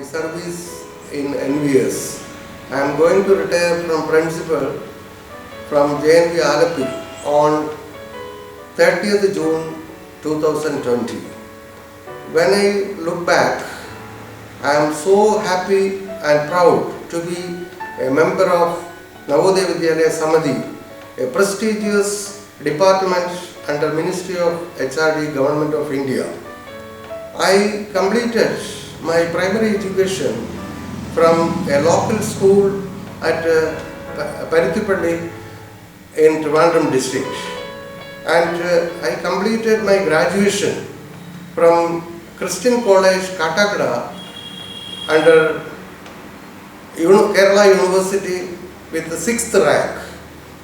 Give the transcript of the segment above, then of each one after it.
Service in NVS. I am going to retire from principal from JNV Alapi on 30th June 2020. When I look back, I am so happy and proud to be a member of Navodaya Vidyalaya Samadhi, a prestigious department under Ministry of HRD, Government of India. I completed my primary education from a local school at Paruthipalli in Trivandrum district, and I completed my graduation from Christian College Katakada under Kerala University with the 6th rank,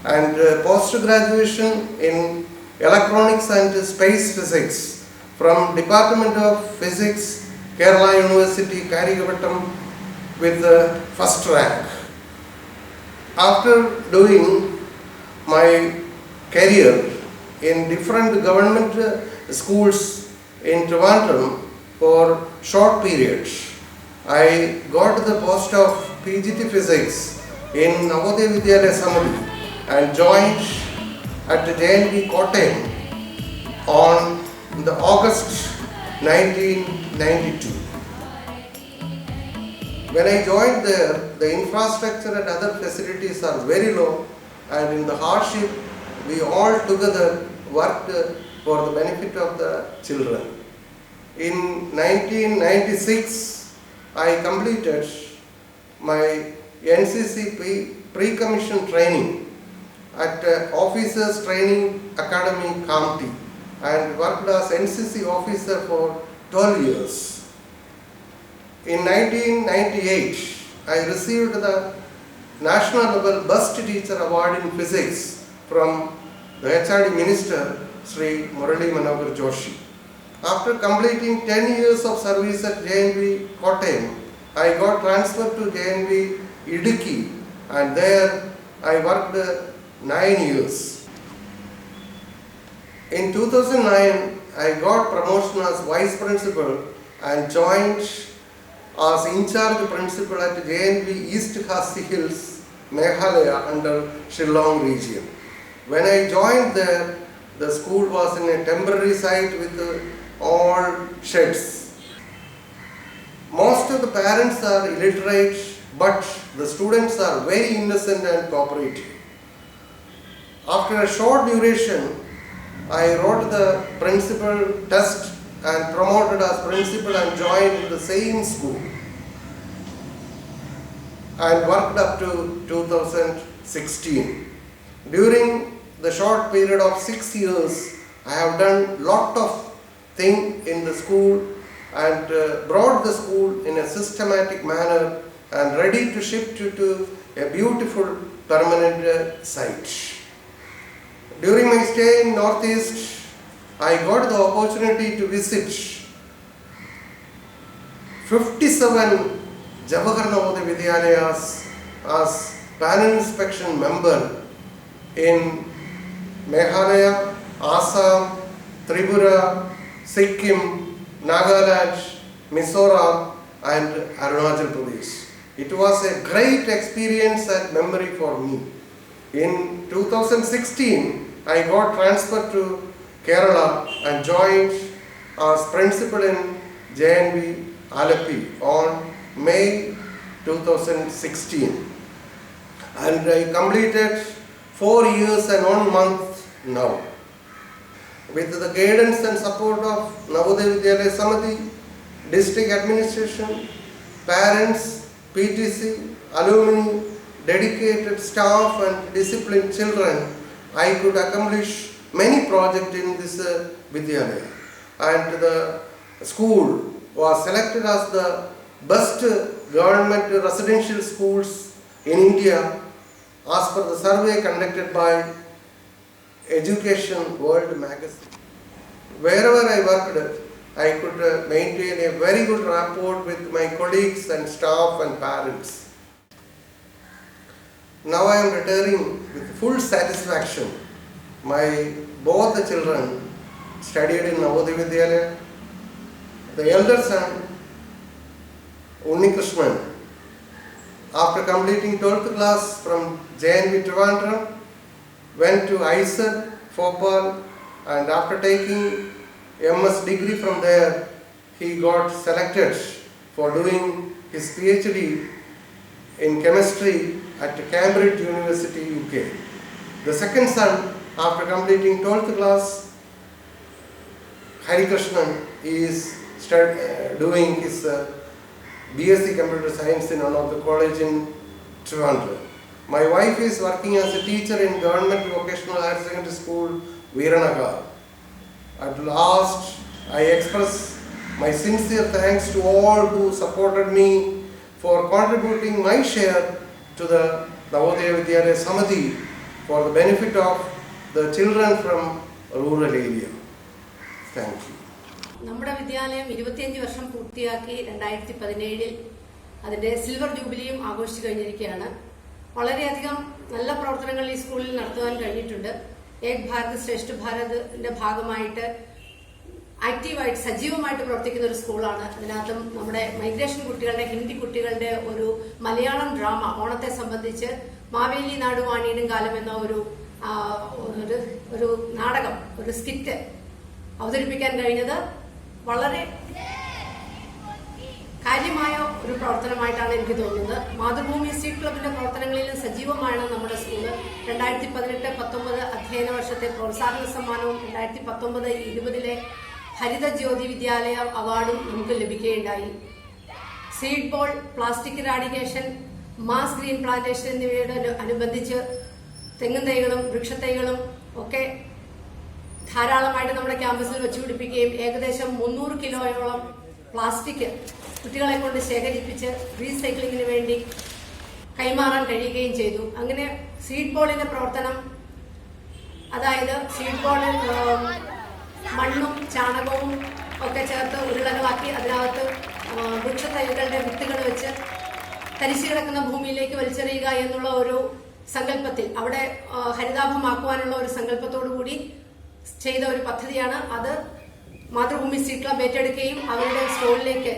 and post-graduation in Electronics and Space Physics from Department of Physics, Kerala University, Karikavattam with the 1st rank. After doing my career in different government schools in Trivandrum for short periods, I got the post of PGT Physics in Navodaya Vidyalaya Samadhi and joined at JNV Kottayam on the August 1992. When I joined there, the infrastructure and other facilities are very low, and in the hardship, we all together worked for the benefit of the children. In 1996, I completed my NCC pre-commission training at Officers Training Academy, Kamti, and worked as NCC officer for 12 years. In 1998, I received the National Level Best Teacher Award in Physics from the HRD Minister, Sri Murali Manohar Joshi. After completing 10 years of service at JNV Kottayam, I got transferred to JNV Idukki, and there I worked 9 years. In 2009, I got promotion as Vice Principal and joined as in charge principal at JNV East Khasi Hills, Meghalaya under Shillong region. When I joined there, the school was in a temporary site with all sheds. Most of the parents are illiterate, but the students are very innocent and cooperative. After a short duration, I wrote the principal test and promoted as principal and joined the same school and worked up to 2016. During the short period of 6 years, I have done lot of things in the school and brought the school in a systematic manner and ready to shift to a beautiful permanent site. During my stay in Northeast, I got the opportunity to visit 57 Jawahar Navodaya Vidyalayas as panel inspection member in Meghalaya, Assam, Tripura, Sikkim, Nagaland, Mizoram and Arunachal Pradesh. It was a great experience and memory for me. In 2016, I got transferred to Kerala and joined as principal in JNV Alapi on May 2016. And I completed 4 years and 1 month now. With the guidance and support of Navodaya Vidyalaya Samadhi, district administration, parents, PTC, alumni, dedicated staff and disciplined children, I could accomplish many projects in this Vidyalaya. And the school was selected as the best government residential schools in India as per the survey conducted by Education World magazine. Wherever I worked, I could maintain a very good rapport with my colleagues and staff and parents. Now I am retiring with full satisfaction. Both the children studied in Navodaya Vidyalaya. The elder son Unnikrishnan. After completing 12th class from JNV Trivandrum, went to ISER, Bhopal, and after taking MS degree from there, he got selected for doing his PhD in chemistry at Cambridge University, UK. The second son, after completing 12th class, Hari Krishnan, is doing his BSc Computer Science in one of the college in Trivandrum. My wife is working as a teacher in Government Vocational Higher Secondary School, Viranagar. At last, I express my sincere thanks to all who supported me for contributing my share to the Navodaya Vidyalaya Samiti for the benefit of the children from rural area. Thank you. നമ്മുടെ വിദ്യാലയം 25 വർഷം പൂർത്തിയാക്കി 2017 അതിന്റെ silver ജൂബിലിയും ആഘോഷിച്ചു കഴിഞ്ഞിരിക്കുകയാണ്. വളരെയധികം നല്ല പ്രവർത്തനങ്ങൾ ഈ സ്കൂളിൽ നടത്തുവാൻ കഴിഞ്ഞിട്ടുണ്ട്. ഏക് ഭാരത് ശ്രേഷ്ഠ ഭാരതിന്റെ ഭാഗമായിട്ട് ആക്റ്റീവായിട്ട് സജീവമായിട്ട് പ്രവർത്തിക്കുന്ന ഒരു സ്കൂളാണ്. അതിനകത്തും നമ്മുടെ മൈഗ്രേഷൻ കുട്ടികളുടെ, ഹിന്ദി കുട്ടികളുടെ ഒരു മലയാളം ഡ്രാമ ഓണത്തെ സംബന്ധിച്ച് മാവേലി നാടുവാണിയിടും കാലം എന്ന ഒരു നാടകം, ഒരു സ്കിറ്റ് അവതരിപ്പിക്കാൻ കഴിഞ്ഞത് വളരെ കാര്യമായ ഒരു പ്രവർത്തനമായിട്ടാണ് എനിക്ക് തോന്നുന്നത്. മാതൃഭൂമി സീഡ് ക്ലബിന്റെ പ്രവർത്തനങ്ങളിലും സജീവമാണ് നമ്മുടെ സ്കൂള്. 2018-19 അധ്യയന വർഷത്തെ പ്രോത്സാഹന സമ്മാനവും 2019-20 ഹരിത ജ്യോതി വിദ്യാലയ അവാർഡും നമുക്ക് ലഭിക്കുകയുണ്ടായി. Seed ball, plastic eradication, mass green plantation എന്നിവയോട് അനുബന്ധിച്ച് തെങ്ങും തൈകളും വൃക്ഷത്തൈകളും ഒക്കെ ധാരാളമായിട്ട് നമ്മുടെ ക്യാമ്പസിൽ വെച്ചുപിടിപ്പിക്കുകയും ഏകദേശം 300 കിലോയോളം പ്ലാസ്റ്റിക് കുട്ടികളെ കൊണ്ട് ശേഖരിപ്പിച്ച് റീസൈക്ലിങ്ങിന് വേണ്ടി കൈമാറാൻ കഴിയുകയും ചെയ്തു. അങ്ങനെ സീഡ് ബോളിന്റെ പ്രവർത്തനം, അതായത് സീഡ് ബോളിൽ മണ്ണും ചാണകവും ഒക്കെ ചേർത്ത് ഉരുളകളാക്കി അതിനകത്ത് വൃക്ഷത്തൈകളുടെ വിത്തുകൾ വെച്ച് തരിശു കിടക്കുന്ന ഭൂമിയിലേക്ക് വലിച്ചെറിയുക എന്നുള്ള ഒരു സങ്കല്പത്തിൽ, അവിടെ ഹരിതാഭമാക്കുവാനുള്ള ഒരു സങ്കല്പത്തോടു കൂടി ചെയ്ത ഒരു പദ്ധതിയാണ്. അത് മാതൃഭൂമി സീഡ് ക്ലബ് ഏറ്റെടുക്കുകയും അവരുടെ സ്റ്റോളിലേക്ക്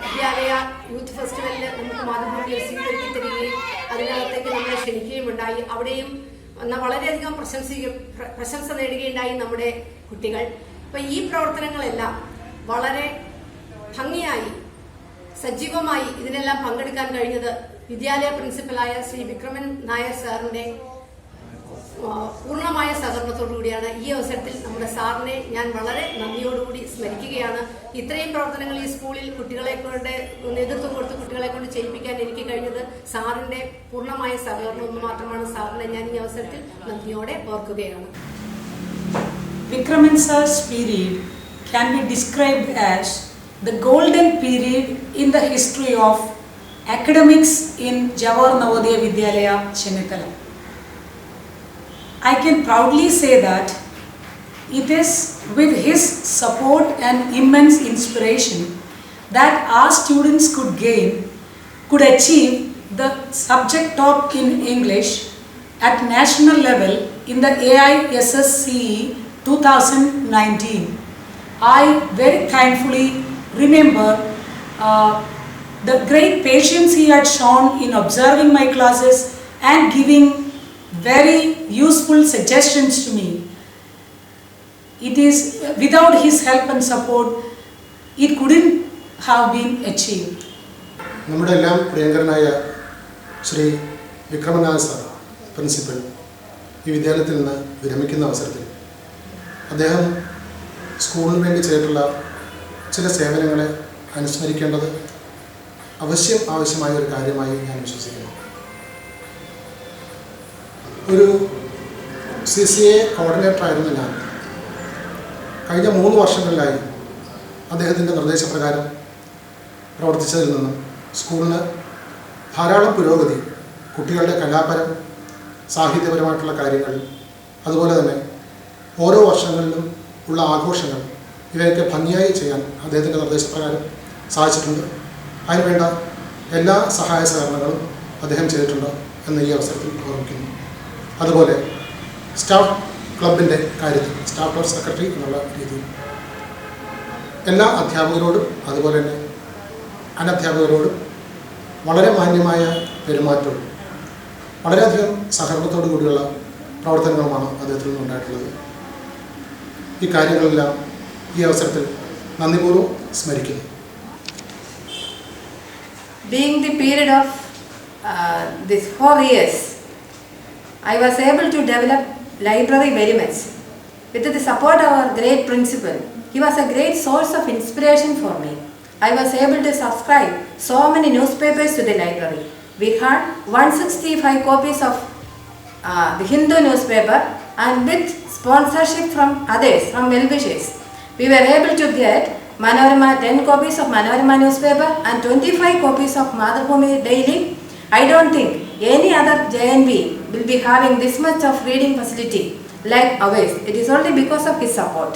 വിദ്യാലയ യൂത്ത് ഫെസ്റ്റിവലിൽ നമുക്ക് മാതൃഭൂമിയെ സ്വീകരിച്ചു തരികയും അതിനകത്തേക്ക് നമ്മളെ ക്ഷണിക്കുകയും ഉണ്ടായി. അവിടെയും വളരെയധികം പ്രശംസ നേടുകയുണ്ടായി നമ്മുടെ കുട്ടികൾ. അപ്പൊ ഈ പ്രവർത്തനങ്ങളെല്ലാം വളരെ ഭംഗിയായി സജീവമായി ഇതിനെല്ലാം പങ്കെടുക്കാൻ കഴിഞ്ഞത് വിദ്യാലയ പ്രിൻസിപ്പലായ ശ്രീ വിക്രമൻ നായർ സാറിന്റെ പൂർണ്ണമായ സഹകരണത്തോടുകൂടിയാണ്. ഈ അവസരത്തിൽ നമ്മുടെ സാറിനെ ഞാൻ വളരെ നന്ദിയോടുകൂടി സ്മരിക്കുകയാണ്. ഇത്രയും പ്രവർത്തനങ്ങൾ ഈ സ്കൂളിൽ കുട്ടികളെ കൊണ്ട് നേതൃത്വം കൊടുത്ത് കുട്ടികളെ കൊണ്ട് ചെയ്യിപ്പിക്കാൻ എനിക്ക് കഴിഞ്ഞത് സാറിന്റെ പൂർണ്ണമായ സഹകരണം ഒന്ന് മാത്രമാണ്. സാറിനെ ഞാൻ ഈ അവസരത്തിൽ നന്ദിയോടെ ഓർക്കുകയാണ്. Vikraman sir's period can be described as the golden period in the history of academics in Jawahar Navodaya Vidyalaya, Chennithala. I can proudly say that it is with his support and immense inspiration that our students could achieve the subject top in English at national level in the AISSCE 2019. I very thankfully remember the great patience he had shown in observing my classes and giving very useful suggestions to me. It is without his help and support, it couldn't have been achieved. നമ്മുടെ എല്ലാം പ്രിയങ്കരനായ Shri വിക്രമനാഥ sir principal ഈ വിദ്യാലയത്തിൽ നിന്ന് വിരമിക്കുന്ന അവസരത്തിൽ അദ്ദേഹം സ്കൂളിന് വേണ്ടി ചെയ്തിട്ടുള്ള ചില സേവനങ്ങളെ അനുസ്മരിക്കേണ്ടത് ആവശ്യമായ ഒരു കാര്യമായി ഞാൻ വിശ്വസിക്കുന്നു. ഒരു CCA കോർഡിനേറ്റർ ആയിരുന്നു ഞാൻ. കഴിഞ്ഞ 3 വർഷങ്ങളിലായി അദ്ദേഹത്തിൻ്റെ നിർദ്ദേശപ്രകാരം പ്രവർത്തിച്ചതിൽ നിന്നും സ്കൂളിന് ധാരാളം പുരോഗതി, കുട്ടികളുടെ കലാപരം സാഹിത്യപരമായിട്ടുള്ള കാര്യങ്ങൾ, അതുപോലെ തന്നെ ഓരോ വർഷങ്ങളിലും ഉള്ള ആഘോഷങ്ങൾ, ഇവയൊക്കെ ഭംഗിയായി ചെയ്യാൻ അദ്ദേഹത്തിൻ്റെ നിർദ്ദേശപ്രകാരം സാധിച്ചിട്ടുണ്ട്. അതിനുവേണ്ട എല്ലാ സഹായ സഹകരണങ്ങളും അദ്ദേഹം ചെയ്തിട്ടുണ്ട് എന്ന് ഈ അവസരത്തിൽ ഓർമ്മിക്കുന്നു. അതുപോലെ സ്റ്റാഫ് ക്ലബിൻ്റെ കാര്യത്തിൽ സ്റ്റാഫ് ക്ലബ് സെക്രട്ടറി 2017 എന്നുള്ള രീതിയിൽ. എല്ലാ അധ്യാപകരോടും അതുപോലെ തന്നെ എല്ലാ സഹായ സഹകരണങ്ങളും അദ്ദേഹം ചെയ്തിട്ടുണ്ട്. അതിനുവേണ്ട എല്ലാ സഹായ സഹകരണങ്ങളും അദ്ദേഹം ചെയ്തിട്ടുണ്ട് എന്ന് ഈ അവസരത്തിൽ ഓർമ്മിക്കുന്നു. അതുപോലെ സ്റ്റാഫ് ക്ലബിൻ്റെ കാര്യത്തിൽ സ്റ്റാഫ് ക്ലബ് സെക്രട്ടറി എന്നുള്ള രീതിയിൽ. എല്ലാ അനധ്യാപകരോടും വളരെ മാന്യമായ പെരുമാറ്റവും വളരെയധികം സഹകരണത്തോടു കൂടിയുള്ള പ്രവർത്തനങ്ങളുമാണ് അദ്ദേഹത്തിൽ നിന്നുണ്ടായിട്ടുള്ളത്. ഈ കാര്യങ്ങളെല്ലാം ഈ അവസരത്തിൽ നന്ദിപൂർവ്വം സ്മരിക്കുന്നു. Being the period of these 4 years, I was able to develop library very much. With the support of our great principal, he was a great source of inspiration for me. I was able to subscribe so many newspapers to the library. We had 165 copies of the Hindu newspaper, and with sponsorship from others, from well-wishers, we were able to get Manorama 10 copies of Manorama newspaper and 25 copies of Madhubhumi Daily. I don't think any other JNV will be having this much of reading facility like ours. It is only because of his support.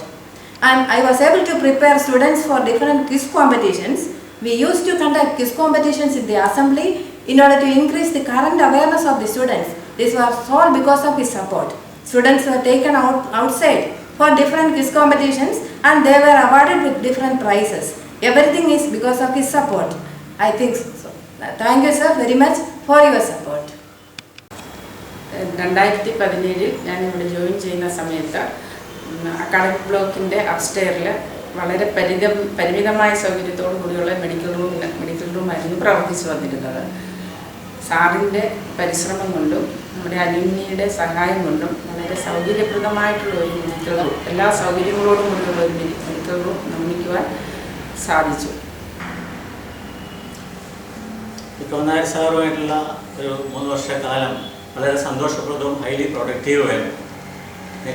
And I was able to prepare students for different quiz competitions. We used to conduct quiz competitions in the assembly in order to increase the current awareness of the students. This was all because of his support. Students were taken outside for different quiz competitions and they were awarded with different prizes. Everything is because of his support. I think so. Thank you, sir, very much for your support. 2017 ഞാൻ ഇവിടെ join ചെയ്യുന്ന സമയത്ത് academic ബ്ലോക്കിൻ്റെ അപ്സ്റ്റെയറിൽ വളരെ പരിമിതമായ സൗകര്യത്തോടു കൂടിയുള്ള medical റൂമായിരുന്നു പ്രവർത്തിച്ചു വന്നിരുന്നത്. സാറിൻ്റെ പരിശ്രമം കൊണ്ടും നമ്മുടെ അലുമിനിയുടെ സഹായം കൊണ്ടും വളരെ സൗകര്യപ്രദമായിട്ടുള്ള ഒരു മെഡിക്കൽ റൂം, എല്ലാ സൗകര്യങ്ങളോടും കൂടിയുള്ള ഒരു മെഡിക്കൽ റൂം നിർമ്മിക്കുവാൻ സാധിച്ചു. വിക്രമനായർ സാറുമായിട്ടുള്ള ഒരു 3 വർഷക്കാലം വളരെ സന്തോഷപ്രദവും ഹൈലി പ്രൊഡക്റ്റീവുമായിരുന്നു.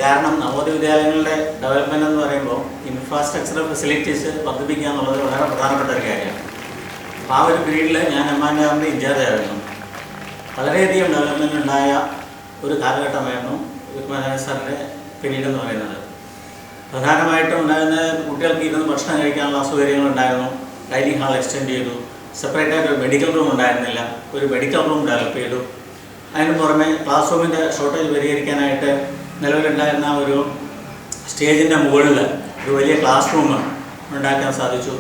കാരണം നവോദയ വിദ്യാലയങ്ങളുടെ ഡെവലപ്മെൻറ്റ് എന്ന് പറയുമ്പോൾ ഇൻഫ്രാസ്ട്രക്ചറൽ ഫെസിലിറ്റീസ് വർദ്ധിപ്പിക്കുക എന്നുള്ളത് വളരെ പ്രധാനപ്പെട്ട ഒരു കാര്യമാണ്. അപ്പോൾ ആ ഒരു പീരീഡിൽ ഞാൻ എംആൻആറിൻ്റെ ഇൻചാർജായിരുന്നു. വളരെയധികം ഡെവലപ്മെൻറ്റ് ഉണ്ടായ ഒരു കാലഘട്ടമായിരുന്നു വിക്രമനായർ സാറിൻ്റെ പീരീഡ് എന്ന് പറയുന്നത്. പ്രധാനമായിട്ടും ഉണ്ടായിരുന്ന കുട്ടികൾക്ക് ഇരുന്ന് ഭക്ഷണം കഴിക്കാനുള്ള അസൗകര്യങ്ങളുണ്ടായിരുന്നു. ഡൈനിങ് ഹാൾ എക്സ്റ്റെൻഡ് ചെയ്തു. സെപ്പറേറ്റായിട്ട് ഒരു മെഡിക്കൽ റൂം ഉണ്ടായിരുന്നില്ല, ഒരു മെഡിക്കൽ റൂം ഡെവലപ്പ് ചെയ്തു. അതിന് പുറമെ ക്ലാസ് റൂമിൻ്റെ ഷോർട്ടേജ് പരിഹരിക്കാനായിട്ട് നിലവിലുണ്ടായിരുന്ന ഒരു സ്റ്റേജിൻ്റെ മുകളിൽ ഒരു വലിയ ക്ലാസ് റൂം ഉണ്ടാക്കാൻ സാധിച്ചു.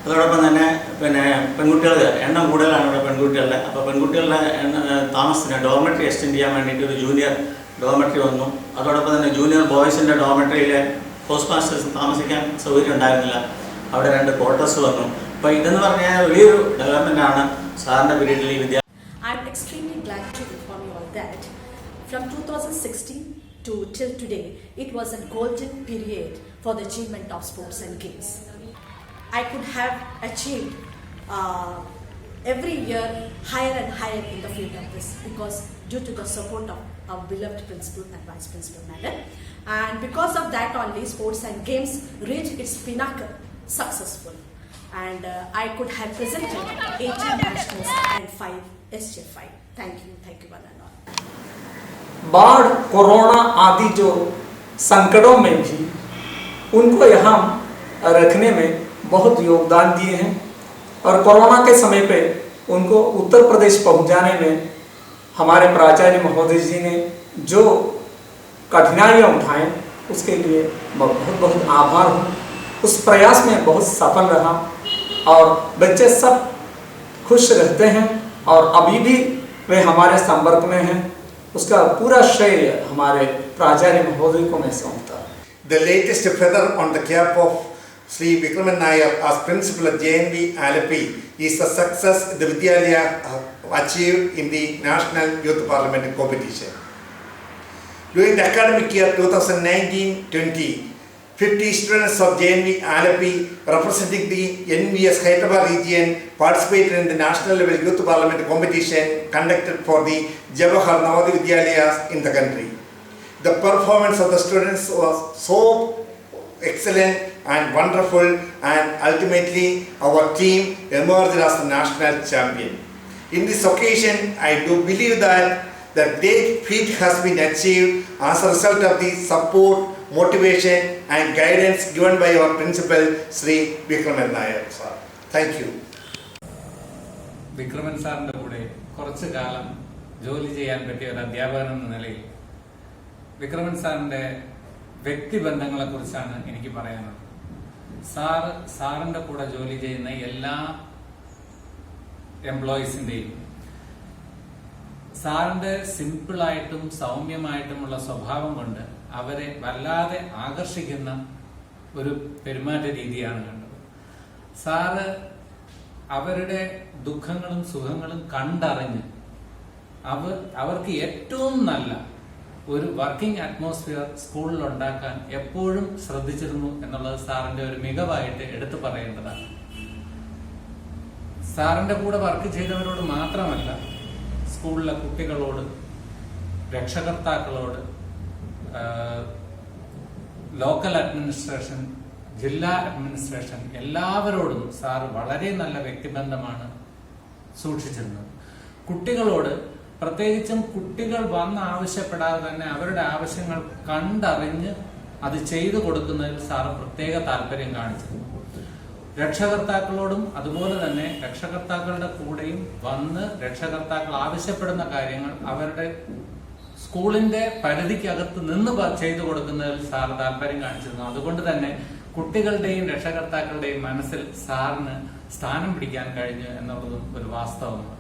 അതോടൊപ്പം തന്നെ പെൺകുട്ടികളുടെ എണ്ണം കൂടുതലാണ് ഇവിടെ പെൺകുട്ടികളുടെ. അപ്പോൾ പെൺകുട്ടികളുടെ താമസത്തിന് ഡോർമെട്രി എക്സ്റ്റെൻഡ് ചെയ്യാൻ വേണ്ടിയിട്ട് ഒരു ജൂനിയർ ഡോർമെട്രി വന്നു. അതോടൊപ്പം തന്നെ ജൂനിയർ ബോയ്സിൻ്റെ ഡോർമെട്രിയിൽ പോസ്റ്റ് മാസ്റ്റേഴ്സ് താമസിക്കാൻ സൗകര്യം ഉണ്ടായിരുന്നില്ല, അവിടെ 2 ക്വാർട്ടേഴ്സ് വന്നു. അപ്പോൾ ഇതെന്ന് പറഞ്ഞാൽ വലിയൊരു ഡെവലപ്മെൻ്റാണ് സാറിൻ്റെ പീരീഡിൽ ഈ വിദ്യാലയം. I'm extremely glad to inform you all that from 2016 to till today, it was a golden period for the achievement of sports and games. I could have achieved every year higher and higher in the field of this because due to the support of our beloved principal and vice principal madam, and because of that only sports and games reached its pinnacle successful, and I could have presented 18 nationals and 5 SJ5. Thank you one and all. बाढ़, corona आदि जो संकटों में भी उनको यहाँ रखने में बहुत योगदान दिए हैं और कोरोना के समय पे उनको उत्तर प्रदेश पहुँचाने में हमारे प्राचार्य महोदय जी ने जो कठिनाइयाँ उठाएं उसके लिए बहुत बहुत आभार हूँ. उस प्रयास में बहुत सफल रहा और बच्चे सब खुश रहते हैं और अभी भी वे हमारे संपर्क में हैं. उसका पूरा श्रेय हमारे प्राचार्य महोदय को मैं सौंपता हूँ. The latest feather on the cap of Sri Vikraman Nair as principal at JNV Alleppey is the success the Vidyalaya achieved in the National Youth Parliament competition. During the academic year 2019-20, 50 students of JNV Alleppey representing the NVS Hyderabad region participated in the national level youth parliament competition conducted for the Jawahar Navodaya Vidyalayas in the country. The performance of the students was so excellent and wonderful, and ultimately our team emerged as the national champion. In this occasion, I do believe that the great feat has been achieved as a result of the support, motivation and guidance given by our principal Sri Vikraman Nair sir. Thank you. Vikraman സാറിൻ്റെ കൂടെ കുറച്ചു കാലം ജോലി ചെയ്യാൻ പറ്റിയ ഒരു അധ്യാപകൻ എന്ന നിലയിൽ വിക്രമൻ സാറിൻ്റെ വ്യക്തിബന്ധങ്ങളെക്കുറിച്ചാണ് എനിക്ക് പറയാനുള്ളത്. സാറിൻ്റെ കൂടെ ജോലി ചെയ്യുന്ന എല്ലാ എംപ്ലോയീസിൻ്റെയും സാറിൻ്റെ സിമ്പിളായിട്ടും സൗമ്യമായിട്ടുമുള്ള സ്വഭാവം കൊണ്ട് അവരെ വല്ലാതെ ആകർഷിക്കുന്ന ഒരു പെരുമാറ്റ രീതിയാണ് കണ്ടത്. സാറ് അവരുടെ ദുഃഖങ്ങളും സുഖങ്ങളും കണ്ടറിഞ്ഞ് അവർക്ക് ഏറ്റവും നല്ല ഒരു വർക്കിംഗ് അറ്റ്മോസ്ഫിയർ സ്കൂളിൽ ഉണ്ടാക്കാൻ എപ്പോഴും ശ്രദ്ധിച്ചിരുന്നു എന്നുള്ളത് സാറിന്റെ ഒരു മികവായിട്ട് എടുത്തു പറയേണ്ടതാണ്. സാറിന്റെ കൂടെ വർക്ക് ചെയ്തവരോട് മാത്രമല്ല, സ്കൂളിലെ കുട്ടികളോട്, രക്ഷകർത്താക്കളോട്, ലോക്കൽ അഡ്മിനിസ്ട്രേഷൻ, ജില്ലാ അഡ്മിനിസ്ട്രേഷൻ എല്ലാവരോടും സാറ് വളരെ നല്ല വ്യക്തിബന്ധമാണ് സൂക്ഷിച്ചിരുന്നത്. കുട്ടികളോട് പ്രത്യേകിച്ചും കുട്ടികൾ വന്ന് ആവശ്യപ്പെടാതെ തന്നെ അവരുടെ ആവശ്യങ്ങൾ കണ്ടറിഞ്ഞ് അത് ചെയ്തു കൊടുക്കുന്നതിൽ സാറ് പ്രത്യേക താല്പര്യം കാണിച്ചിരുന്നു. രക്ഷകർത്താക്കളോടും അതുപോലെ തന്നെ രക്ഷകർത്താക്കളുടെ കൂടെയും വന്ന് രക്ഷകർത്താക്കൾ ആവശ്യപ്പെടുന്ന കാര്യങ്ങൾ അവരുടെ സ്കൂളിന്റെ പരിധിക്കകത്ത് നിന്ന് ചെയ്തു കൊടുക്കുന്നതിൽ സാറ് താല്പര്യം കാണിച്ചിരുന്നു. അതുകൊണ്ട് തന്നെ കുട്ടികളുടെയും രക്ഷകർത്താക്കളുടെയും മനസ്സിൽ സാറിന് സ്ഥാനം പിടിക്കാൻ കഴിഞ്ഞു എന്നുള്ളതും ഒരു വാസ്തവമാണ്.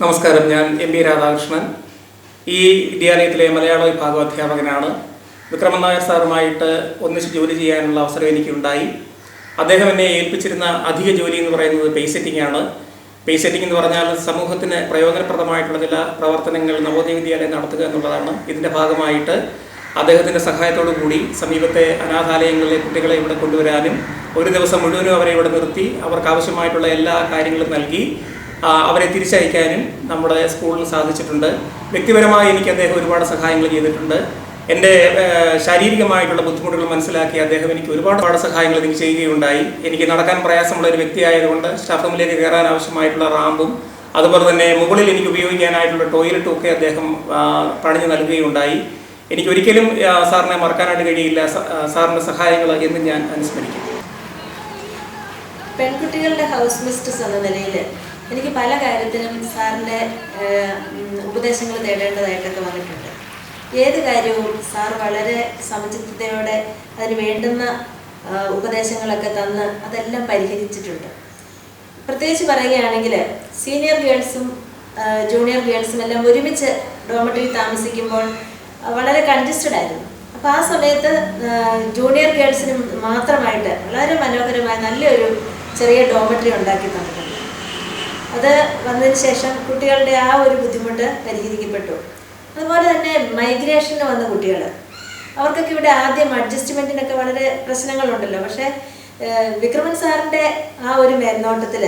നമസ്കാരം, ഞാൻ എം പി രാധാകൃഷ്ണൻ. ഈ വിദ്യാലയത്തിലെ മലയാള വിഭാഗം അധ്യാപകനാണ്. വിക്രമൻ നായർ സാറുമായിട്ട് ഒന്നിച്ച് ജോലി ചെയ്യാനുള്ള അവസരം എനിക്കുണ്ടായി. അദ്ദേഹം എന്നെ ഏൽപ്പിച്ചിരുന്ന അധിക ജോലി എന്ന് പറയുന്നത് പേജ് സെറ്റിംഗ് ആണ്. പേജ് സെറ്റിംഗ് എന്ന് പറഞ്ഞാൽ സമൂഹത്തിന് പ്രയോജനപ്രദമായിട്ടുള്ള ചില പ്രവർത്തനങ്ങൾ നവോദയ വിദ്യാലയം നടത്തുക എന്നുള്ളതാണ്. ഇതിൻ്റെ ഭാഗമായിട്ട് അദ്ദേഹത്തിൻ്റെ സഹായത്തോടു കൂടി സമീപത്തെ അനാഥാലയങ്ങളിലെ കുട്ടികളെ ഇവിടെ കൊണ്ടുവരാനും ഒരു ദിവസം മുഴുവനും അവരെ ഇവിടെ നിർത്തി അവർക്ക് ആവശ്യമായിട്ടുള്ള എല്ലാ കാര്യങ്ങളും നൽകി അവരെ തിരിച്ചയക്കാനും നമ്മുടെ സ്കൂളിൽ സാധിച്ചിട്ടുണ്ട്. വ്യക്തിപരമായി എനിക്ക് അദ്ദേഹം ഒരുപാട് സഹായങ്ങൾ ചെയ്തിട്ടുണ്ട്. എൻ്റെ ശാരീരികമായിട്ടുള്ള ബുദ്ധിമുട്ടുകൾ മനസ്സിലാക്കി അദ്ദേഹം എനിക്ക് ഒരുപാട് സഹായങ്ങൾ എനിക്ക് ചെയ്യുകയുണ്ടായി. എനിക്ക് നടക്കാൻ പ്രയാസമുള്ള ഒരു വ്യക്തിയായതുകൊണ്ട് സ്റ്റാഫ് റൂമിലേക്ക് കയറാൻ ആവശ്യമായിട്ടുള്ള റാമ്പും അതുപോലെ തന്നെ മുകളിൽ എനിക്ക് ഉപയോഗിക്കാനായിട്ടുള്ള ടോയ്ലറ്റും ഒക്കെ അദ്ദേഹം പണിഞ്ഞു നൽകുകയുണ്ടായി. എനിക്കൊരിക്കലും സാറിനെ മറക്കാനായിട്ട് കഴിയില്ല. സാറിൻ്റെ സഹായങ്ങൾ എന്നും ഞാൻ അനുസ്മരിക്കും. പെൺകുട്ടികളുടെ ഹൗസ് മിസ്ട്രസ് എന്ന നിലയിൽ എനിക്ക് പല കാര്യത്തിലും സാറിൻ്റെ ഉപദേശങ്ങൾ തേടേണ്ടതായിട്ടൊക്കെ വന്നിട്ടുണ്ട്. ഏത് കാര്യവും സാർ വളരെ സമചിത്തതയോടെ അതിന് വേണ്ടുന്ന ഉപദേശങ്ങളൊക്കെ തന്ന് അതെല്ലാം പരിഹരിച്ചിട്ടുണ്ട്. പ്രത്യേകിച്ച് പറയുകയാണെങ്കിൽ സീനിയർ ഗേൾസും ജൂനിയർ ഗേൾസും എല്ലാം ഒരുമിച്ച് ഡോർമെറ്ററിയിൽ താമസിക്കുമ്പോൾ വളരെ കൺജസ്റ്റഡ് ആയിരുന്നു. അപ്പോൾ ആ സമയത്ത് ജൂനിയർ ഗേൾസിന് മാത്രമായിട്ട് വളരെ മനോഹരമായ നല്ലൊരു ചെറിയ ഡോർമെറ്ററി ഉണ്ടാക്കി തന്നിട്ടുണ്ട്. അത് വന്നതിന് ശേഷം കുട്ടികളുടെ ആ ഒരു ബുദ്ധിമുട്ട് പരിഹരിക്കപ്പെട്ടു. അതുപോലെ തന്നെ മൈഗ്രേഷന് വന്ന കുട്ടികൾ, അവർക്കൊക്കെ ഇവിടെ ആദ്യം അഡ്ജസ്റ്റ്മെൻറ്റിനൊക്കെ വളരെ പ്രശ്നങ്ങളുണ്ടല്ലോ. പക്ഷേ വിക്രമൻ സാറിൻ്റെ ആ ഒരു മേൽനോട്ടത്തിൽ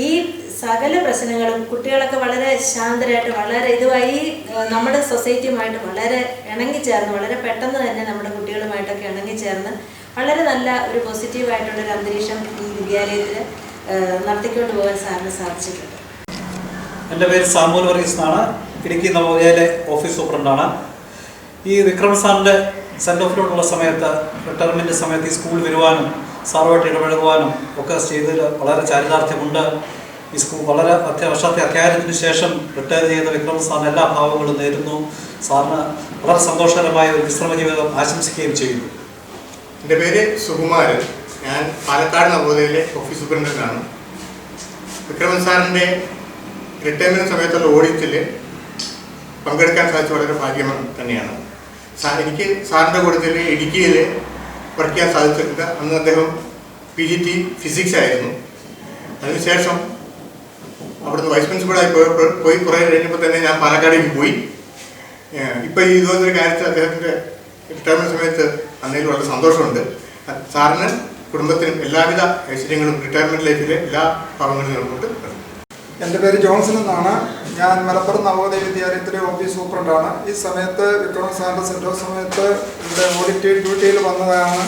ഈ സകല പ്രശ്നങ്ങളും കുട്ടികളൊക്കെ വളരെ ശാന്തരായിട്ട് വളരെ ഇതുമായി നമ്മുടെ സൊസൈറ്റിയുമായിട്ട് വളരെ ഇണങ്ങിച്ചേർന്ന് വളരെ പെട്ടെന്ന് തന്നെ നമ്മുടെ കുട്ടികളുമായിട്ടൊക്കെ ഇണങ്ങിച്ചേർന്ന് വളരെ നല്ല ഒരു പോസിറ്റീവായിട്ടുള്ളൊരു അന്തരീക്ഷം ഈ വിദ്യാലയത്തിൽ നടത്തിക്കൊണ്ട് പോകാൻ സാറിന് സാധിച്ചിട്ടുണ്ട്. എൻ്റെ പേര് സാമുൽ വർഗീസ് എന്നാണ്. ഇടുക്കി നവോദയയിലെ ഓഫീസ് സൂപ്രണ്ടാണ്. ഈ വിക്രമൻ സാറിൻ്റെ സെൻഡ് ഓഫിലോട്ടുള്ള സമയത്ത് റിട്ടയർമെൻറ്റ് സമയത്ത് ഈ സ്കൂൾ വരുവാനും സാറുമായിട്ട് ഇടപഴകുവാനും ഒക്കെ ചെയ്തതിൽ വളരെ ചാരിതാർത്ഥ്യമുണ്ട്. ഈ സ്കൂൾ വളരെ വർഷത്തെ അധ്യയനത്തിന് ശേഷം റിട്ടയർ ചെയ്ത വിക്രമൻ സാറിന് എല്ലാ ഭാവങ്ങളും നേരുന്നു. സാറിന് വളരെ സന്തോഷകരമായ ഒരു വിശ്രമ ജീവിതം ആശംസിക്കുകയും ചെയ്യുന്നു. എൻ്റെ പേര് സുകുമാരൻ. ഞാൻ പാലക്കാട് നവോദയയിലെ ഓഫീസ് സൂപ്രണ്ടൻ്റാണ്. വിക്രമൻ സാറിൻ്റെ റിട്ടയർമെൻറ്റ് സമയത്തുള്ള ഓഡിറ്റിൽ പങ്കെടുക്കാൻ സാധിച്ച വളരെ ഭാഗ്യം തന്നെയാണ്. എനിക്ക് സാറിൻ്റെ കൂട്ടത്തിൽ ഇടുക്കിയിൽ വർക്ക് ചെയ്യാൻ സാധിച്ചിട്ടുണ്ട്. അന്ന് അദ്ദേഹം PGT ഫിസിക്സ് ആയിരുന്നു. അതിനുശേഷം അവിടുന്ന് വൈസ് പ്രിൻസിപ്പളായി പോയി കുറേ കഴിഞ്ഞപ്പോൾ തന്നെ ഞാൻ പാലക്കാടേക്ക് പോയി. ഇപ്പോൾ ഈ ഇതുപോലൊരു കാര്യത്തിൽ അദ്ദേഹത്തിൻ്റെ റിട്ടയർമെൻറ്റ് സമയത്ത് അന്നേലും വളരെ സന്തോഷമുണ്ട്. സാറിന് കുടുംബത്തിനും എല്ലാവിധ ഐശ്വര്യങ്ങളും റിട്ടയർമെൻറ്റ് ലൈഫിലെ എല്ലാ ഭാഗങ്ങളും നേർന്നുകൊണ്ട്. എൻ്റെ പേര് ജോൺസൺ എന്നാണ്. ഞാൻ മലപ്പുറം നവോദയ വിദ്യാലയത്തിലെ ഓഫീസ് സൂപ്രണ്ടാണ്. ഈ സമയത്ത് വിക്രമൻ സാറിൻ്റെ സെൻഡ് ഓഫ് സമയത്ത് ഇവിടെ ഓഡിറ്റ് ഡ്യൂട്ടിയിൽ വന്നതാണ്.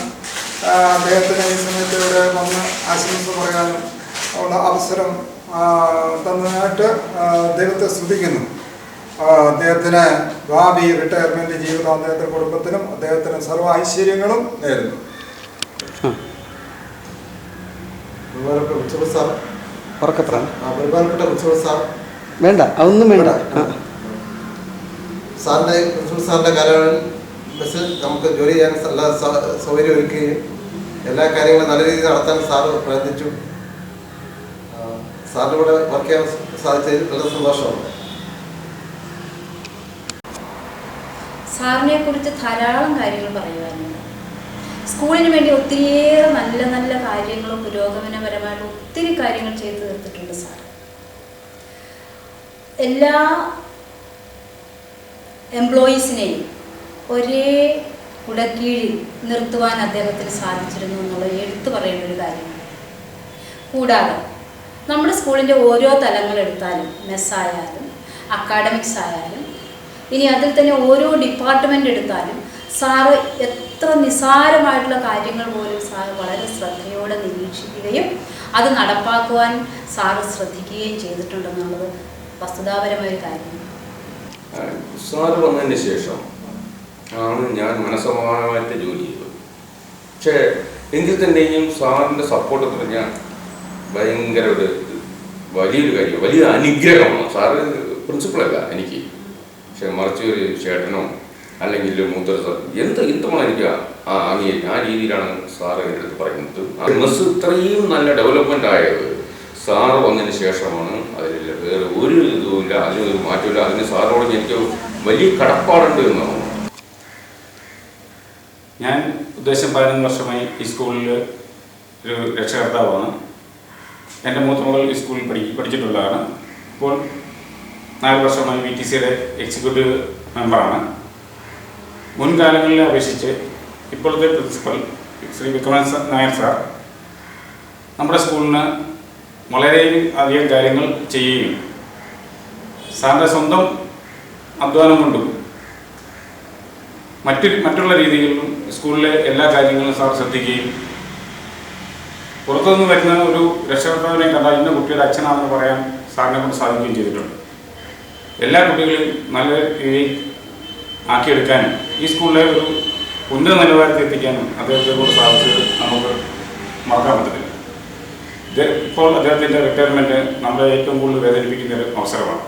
അദ്ദേഹത്തിന് ഈ സമയത്ത് ഇവിടെ വന്ന് ആശംസ പറയാനും ഉള്ള അവസരം തന്നതായിട്ട് ദൈവത്തെ സ്തുതിക്കുന്നു. അദ്ദേഹത്തിന് ഭാവി റിട്ടയർമെൻറ്റ് ജീവിതം അദ്ദേഹത്തിൻ്റെ കുടുംബത്തിനും അദ്ദേഹത്തിന് സർവ്വ ഐശ്വര്യങ്ങളും നേരുന്നു. ബഹുമാനപ്പെട്ട പ്രിൻസിപ്പൽ സാർ, വേണ്ട അതൊന്നും വേണ്ട. സാറിൻ്റെ പ്രിൻസിപ്പൽ സാറിൻ്റെ കാലയളവിൽ ബസ്സിൽ നമുക്ക് ജോലി ചെയ്യാൻ എല്ലാ സൗകര്യം ഒരുക്കുകയും എല്ലാ കാര്യങ്ങളും നല്ല രീതിയിൽ നടത്താൻ സാറ് പ്രയത്നിച്ചു. സാറിൻ്റെ കൂടെ വർക്ക് ചെയ്യാൻ സാധിച്ചതിൽ വളരെ സന്തോഷമുണ്ട്. സാറിനെ കുറിച്ച് ധാരാളം കാര്യങ്ങൾ പറയുവാനുണ്ട്. സ്കൂളിന് വേണ്ടി ഒത്തിരിയേറെ നല്ല നല്ല കാര്യങ്ങളും പുരോഗമനപരമായിട്ട് ഒത്തിരി കാര്യങ്ങൾ ചെയ്തു തീർത്തിട്ടുണ്ട് സാർ. എല്ലാ എംപ്ലോയീസിനെയും ഒരേ കുടക്കീഴിൽ നിർത്തുവാൻ അദ്ദേഹത്തിന് സാധിച്ചിരുന്നു എന്നുള്ളത് എടുത്തു പറയേണ്ട ഒരു കാര്യമാണ്. കൂടാതെ നമ്മുടെ സ്കൂളിൻ്റെ ഓരോ തലങ്ങളെടുത്താലും, മെസ്സായാലും അക്കാഡമിക്സ് ആയാലും, ഇനി അതിൽ തന്നെ ഓരോ ഡിപ്പാർട്ട്മെൻ്റ് എടുത്താലും സാറ് എത്ര നിസ്സാരമായിട്ടുള്ള കാര്യങ്ങൾ പോലും സാറ് വളരെ ശ്രദ്ധയോടെ നിരീക്ഷിക്കുകയും അത് നടപ്പാക്കുവാൻ സാറ് ശ്രദ്ധിക്കുകയും ചെയ്തിട്ടുണ്ടെന്നുള്ളത് വസ്തുതാപരമായ കാര്യമാണ്. സാറ് വന്നതിന് ശേഷം ആണ് ഞാൻ മനസ്സമാനമായിട്ട് ജോലി ചെയ്തത്. പക്ഷേ എങ്കിൽ തന്നെയും സാറിൻ്റെ സപ്പോർട്ട് എന്ന് പറഞ്ഞാൽ ഭയങ്കര ഒരു വലിയൊരു കാര്യം, വലിയ അനുഗ്രഹമാണ്. സാറ് പ്രിൻസിപ്പളല്ല എനിക്ക്, പക്ഷെ മറിച്ച് ഒരു ചേട്ടനോ അല്ലെങ്കിൽ മൂത്തര എന്തുമാണ് എനിക്ക് ആ രീതിയിലാണ് സാറ് എൻ്റെ അടുത്ത് പറയുന്നത്. മെസ്സ് ഇത്രയും നല്ല ഡെവലപ്മെൻ്റ് ആയത് സാറ് വന്നതിന് ശേഷമാണ്. അതിൽ വേറെ ഒരു ഇതുമില്ല, അതിനൊരു മാറ്റമില്ല. അതിന് സാറിനോട് എനിക്ക് വലിയ കടപ്പാടുണ്ട് എന്നാണ്. ഞാൻ ഉദ്ദേശം 11 വർഷമായി ഈ സ്കൂളിൽ ഒരു രക്ഷകർത്താവാണ്. എൻ്റെ മൂത്ത മകൾ ഈ സ്കൂളിൽ പഠിച്ചിട്ടുള്ളതാണ്. ഇപ്പോൾ 4 വർഷമായി VTCയുടെ എക്സിക്യൂട്ടീവ് മെമ്പറാണ്. മുൻകാലങ്ങളിലെ അപേക്ഷിച്ച് ഇപ്പോഴത്തെ പ്രിൻസിപ്പൽ ശ്രീ വിക്രമൻ നായർ സാർ നമ്മുടെ സ്കൂളിന് വളരെ അധികം കാര്യങ്ങൾ ചെയ്യുകയും സാറിൻ്റെ സ്വന്തം അധ്വാനം കൊണ്ടും മറ്റുള്ള രീതികളിലും സ്കൂളിലെ എല്ലാ കാര്യങ്ങളും സാർ ശ്രദ്ധിക്കുകയും പുറത്തുനിന്ന് വരുന്ന ഒരു രക്ഷകർത്താവിനെ കണ്ടാൽ ഇന്ന കുട്ടിയുടെ അച്ഛനാണെന്ന് പറയാൻ സാറിനെ കൊണ്ട് സാധിക്കുകയും ചെയ്തിട്ടുണ്ട്. എല്ലാ കുട്ടികളെയും നല്ല രീതിയിൽ ആക്കിയെടുക്കാനും ഈ സ്കൂളിലെ ഒരു ഉന്നത നിലവാരത്തിൽ എത്തിക്കാനും അദ്ദേഹത്തെ കൊണ്ട് സാധിച്ചത് നമുക്ക് മറക്കാൻ പറ്റത്തില്ല. ഇപ്പോൾ അദ്ദേഹത്തിൻ്റെ റിട്ടയർമെൻറ്റ് നമ്മളെ ഏറ്റവും കൂടുതൽ വേദനിപ്പിക്കുന്ന ഒരു അവസരമാണ്.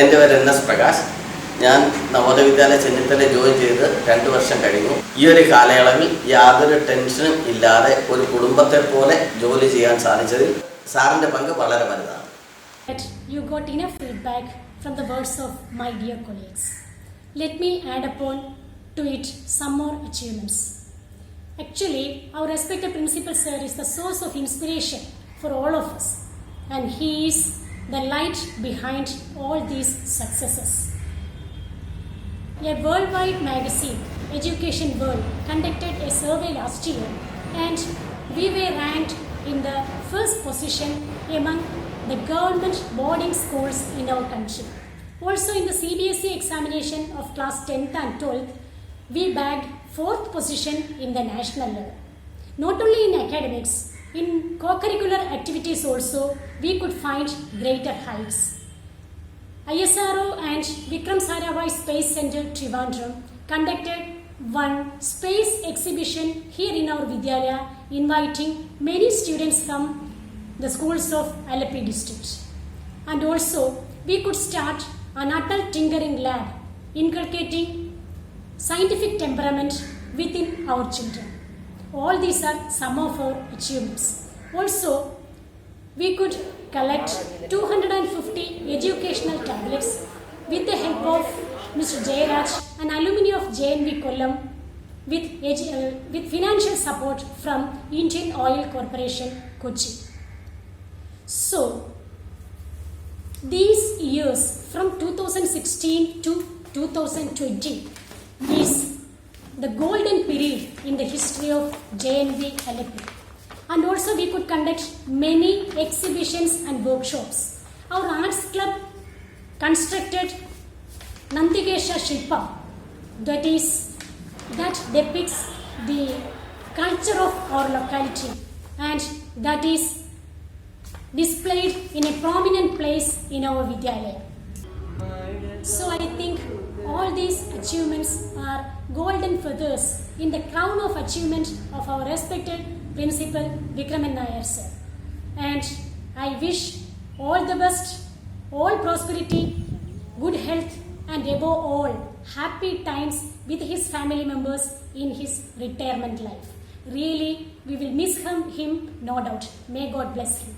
എൻ്റെ പേര് NS പ്രകാശ്. ഞാൻ നവോദയ വിദ്യാലയ ചെന്നിത്തല ജോയിൻ ചെയ്ത് 2 വർഷം കഴിഞ്ഞു. ഈ ഒരു കാലയളവിൽ യാതൊരു ടെൻഷനും ഇല്ലാതെ ഒരു കുടുംബത്തെ പോലെ ജോലി ചെയ്യാൻ സാധിച്ചതിൽ സാറിൻ്റെ പങ്ക് വളരെ വലുതാണ്. You got enough feedback from the words of my dear colleagues. Let me add upon to it some more achievements. Actually, our respected principal sir is the source of inspiration for all of us, and he is the light behind all these successes. A worldwide magazine, Education World, conducted a survey last year, and we were ranked in the first position among the government boarding schools in our country. Also in the CBSE examination of class 10th and 12th, we bagged 4th position in the national level. Not only in academics, in co-curricular activities also, we could find greater heights. ISRO and Vikram Sarabhai Space Center, Trivandrum, conducted one space exhibition here in our Vidyalaya, inviting many students from the schools of Alleppey district. And also, we could start an adult tinkering lab, inculcating scientific temperament within our children. All these are some of our achievements. Also, we could collect 250 educational tablets with the help of Mr. Jayaraj, an alumni of JNV Kollam, with financial support from Indian Oil Corporation, Kochi. So, these years from 2016 to 2020 is the golden period in the history of JNV Alleppey. And also we could conduct many exhibitions and workshops. Our arts club constructed Nandigesha Shilpa, that depicts the culture of our locality, and that is displayed in a prominent place in our Vidyalaya. So I think all these achievements are golden feathers in the crown of achievement of our respected Principal Vikraman Nair sir. And I wish all the best, all prosperity, good health, and above all, happy times with his family members in his retirement life. Really, we will miss him, no doubt. May God bless him.